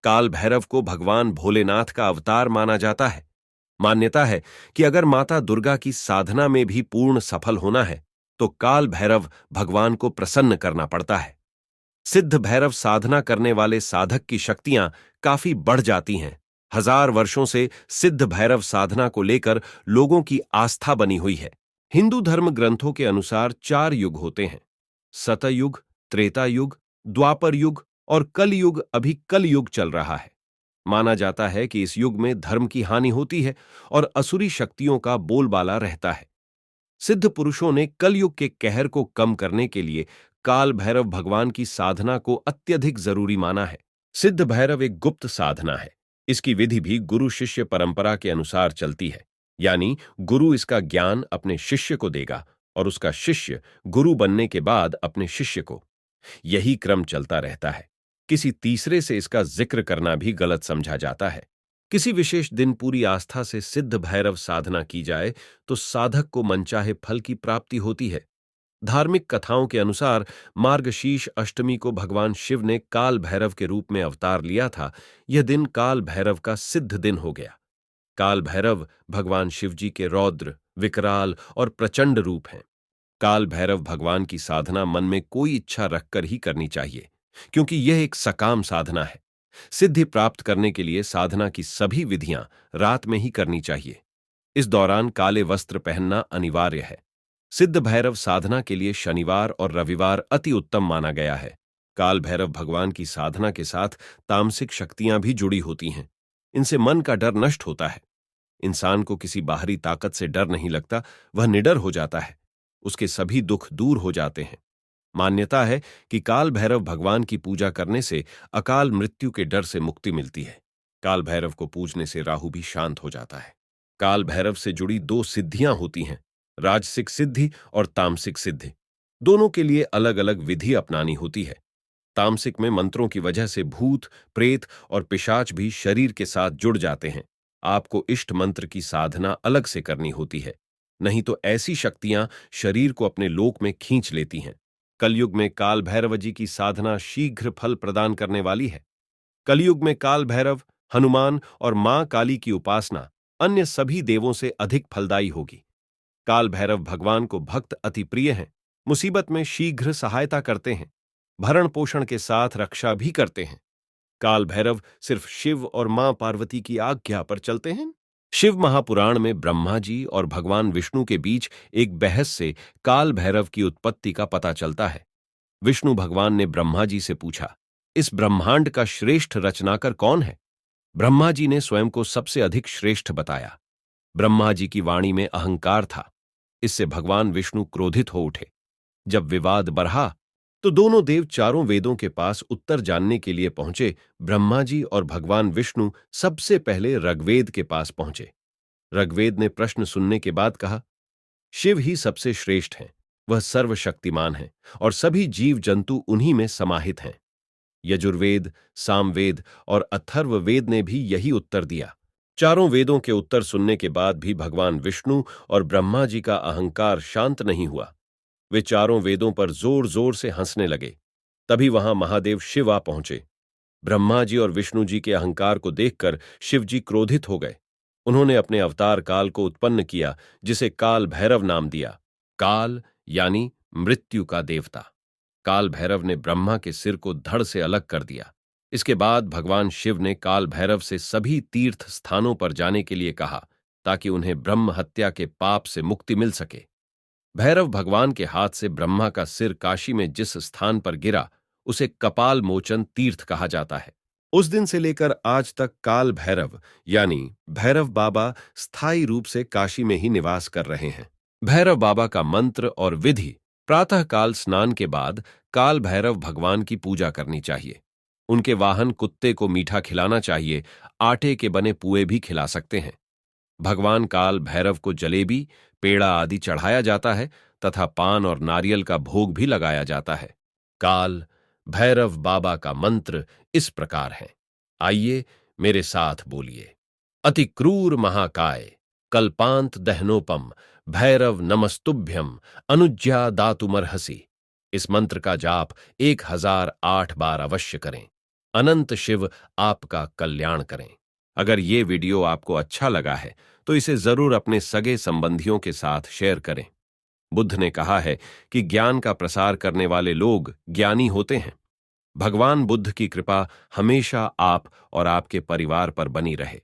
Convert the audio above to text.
काल भैरव को भगवान भोलेनाथ का अवतार माना जाता है। मान्यता है कि अगर माता दुर्गा की साधना में भी पूर्ण सफल होना है तो काल भैरव भगवान को प्रसन्न करना पड़ता है। सिद्ध भैरव साधना करने वाले साधक की शक्तियां काफी बढ़ जाती हैं। हजार वर्षों से सिद्ध भैरव साधना को लेकर लोगों की आस्था बनी हुई है। हिंदू धर्म ग्रंथों के अनुसार 4 युग होते हैं: सतयुग, त्रेता युग, द्वापर युग और कलयुग। अभी कलयुग चल रहा है। माना जाता है कि इस युग में धर्म की हानि होती है और असुरी शक्तियों का बोलबाला रहता है। सिद्ध पुरुषों ने कलयुग के कहर को कम करने के लिए काल भैरव भगवान की साधना को अत्यधिक जरूरी माना है। सिद्ध भैरव एक गुप्त साधना है। इसकी विधि भी गुरु शिष्य परंपरा के अनुसार चलती है, यानी गुरु इसका ज्ञान अपने शिष्य को देगा और उसका शिष्य गुरु बनने के बाद अपने शिष्य को। यही क्रम चलता रहता है। किसी तीसरे से इसका जिक्र करना भी गलत समझा जाता है। किसी विशेष दिन पूरी आस्था से सिद्ध भैरव साधना की जाए तो साधक को मनचाहे फल की प्राप्ति होती है। धार्मिक कथाओं के अनुसार मार्गशीर्ष अष्टमी को भगवान शिव ने काल भैरव के रूप में अवतार लिया था। यह दिन काल भैरव का सिद्ध दिन हो गया। काल भैरव भगवान शिव जी के रौद्र, विकराल और प्रचंड रूप हैं। काल भैरव भगवान की साधना मन में कोई इच्छा रखकर ही करनी चाहिए, क्योंकि यह एक सकाम साधना है। सिद्धि प्राप्त करने के लिए साधना की सभी विधियां रात में ही करनी चाहिए। इस दौरान काले वस्त्र पहनना अनिवार्य है। सिद्ध भैरव साधना के लिए शनिवार और रविवार अति उत्तम माना गया है। काल भैरव भगवान की साधना के साथ तामसिक शक्तियां भी जुड़ी होती हैं। इनसे मन का डर नष्ट होता है। इंसान को किसी बाहरी ताकत से डर नहीं लगता, वह निडर हो जाता है। उसके सभी दुख दूर हो जाते हैं। मान्यता है कि काल भैरव भगवान की पूजा करने से अकाल मृत्यु के डर से मुक्ति मिलती है। काल भैरव को पूजने से राहु भी शांत हो जाता है। काल भैरव से जुड़ी 2 सिद्धियां होती हैं, राजसिक सिद्धि और तामसिक सिद्धि। दोनों के लिए अलग अलग विधि अपनानी होती है। तामसिक में मंत्रों की वजह से भूत, प्रेत और पिशाच भी शरीर के साथ जुड़ जाते हैं। आपको इष्ट मंत्र की साधना अलग से करनी होती है, नहीं तो ऐसी शक्तियां शरीर को अपने लोक में खींच लेती हैं। कलयुग में काल भैरव जी की साधना शीघ्र फल प्रदान करने वाली है। कलयुग में काल भैरव, हनुमान और मां काली की उपासना अन्य सभी देवों से अधिक फलदायी होगी। काल भैरव भगवान को भक्त अति प्रिय हैं। मुसीबत में शीघ्र सहायता करते हैं। भरण पोषण के साथ रक्षा भी करते हैं। काल भैरव सिर्फ शिव और मां पार्वती की आज्ञा पर चलते हैं। शिव महापुराण में ब्रह्मा जी और भगवान विष्णु के बीच एक बहस से काल भैरव की उत्पत्ति का पता चलता है। विष्णु भगवान ने ब्रह्मा जी से पूछा, इस ब्रह्मांड का श्रेष्ठ रचनाकर कौन है? ब्रह्मा जी ने स्वयं को सबसे अधिक श्रेष्ठ बताया। ब्रह्मा जी की वाणी में अहंकार था। इससे भगवान विष्णु क्रोधित हो उठे। जब विवाद बढ़ा तो दोनों देव चारों वेदों के पास उत्तर जानने के लिए पहुंचे। ब्रह्मा जी और भगवान विष्णु सबसे पहले ऋग्वेद के पास पहुंचे। ऋग्वेद ने प्रश्न सुनने के बाद कहा, शिव ही सबसे श्रेष्ठ हैं। वह सर्वशक्तिमान हैं और सभी जीव जंतु उन्हीं में समाहित हैं। यजुर्वेद, सामवेद और अथर्ववेद ने भी यही उत्तर दिया। चारों वेदों के उत्तर सुनने के बाद भी भगवान विष्णु और ब्रह्मा जी का अहंकार शांत नहीं हुआ। वे चारों वेदों पर जोर जोर से हंसने लगे। तभी वहां महादेव शिव आ पहुंचे। ब्रह्मा जी और विष्णु जी के अहंकार को देखकर शिव जी क्रोधित हो गए। उन्होंने अपने अवतार काल को उत्पन्न किया, जिसे काल भैरव नाम दिया। काल यानी मृत्यु का देवता। काल भैरव ने ब्रह्मा के सिर को धड़ से अलग कर दिया। इसके बाद भगवान शिव ने काल भैरव से सभी तीर्थ स्थानों पर जाने के लिए कहा, ताकि उन्हें ब्रह्म हत्या के पाप से मुक्ति मिल सके। भैरव भगवान के हाथ से ब्रह्मा का सिर काशी में जिस स्थान पर गिरा, उसे कपाल मोचन तीर्थ कहा जाता है। उस दिन से लेकर आज तक काल भैरव यानी भैरव बाबा स्थायी रूप से काशी में ही निवास कर रहे हैं। भैरव बाबा का मंत्र और विधि: प्रातःकाल स्नान के बाद काल भैरव भगवान की पूजा करनी चाहिए। उनके वाहन कुत्ते को मीठा खिलाना चाहिए। आटे के बने पुए भी खिला सकते हैं। भगवान काल भैरव को जलेबी, पेड़ा आदि चढ़ाया जाता है तथा पान और नारियल का भोग भी लगाया जाता है। काल भैरव बाबा का मंत्र इस प्रकार है। आइए मेरे साथ बोलिए। अति क्रूर महाकाय, कल्पांत दहनोपम, भैरव नमस्तुभ्यम, अनुज्ञा दातुमर्हसि। इस मंत्र का जाप 1008 बार अवश्य करें। अनंत शिव आपका कल्याण करें। अगर ये वीडियो आपको अच्छा लगा है तो इसे जरूर अपने सगे संबंधियों के साथ शेयर करें। बुद्ध ने कहा है कि ज्ञान का प्रसार करने वाले लोग ज्ञानी होते हैं। भगवान बुद्ध की कृपा हमेशा आप और आपके परिवार पर बनी रहे।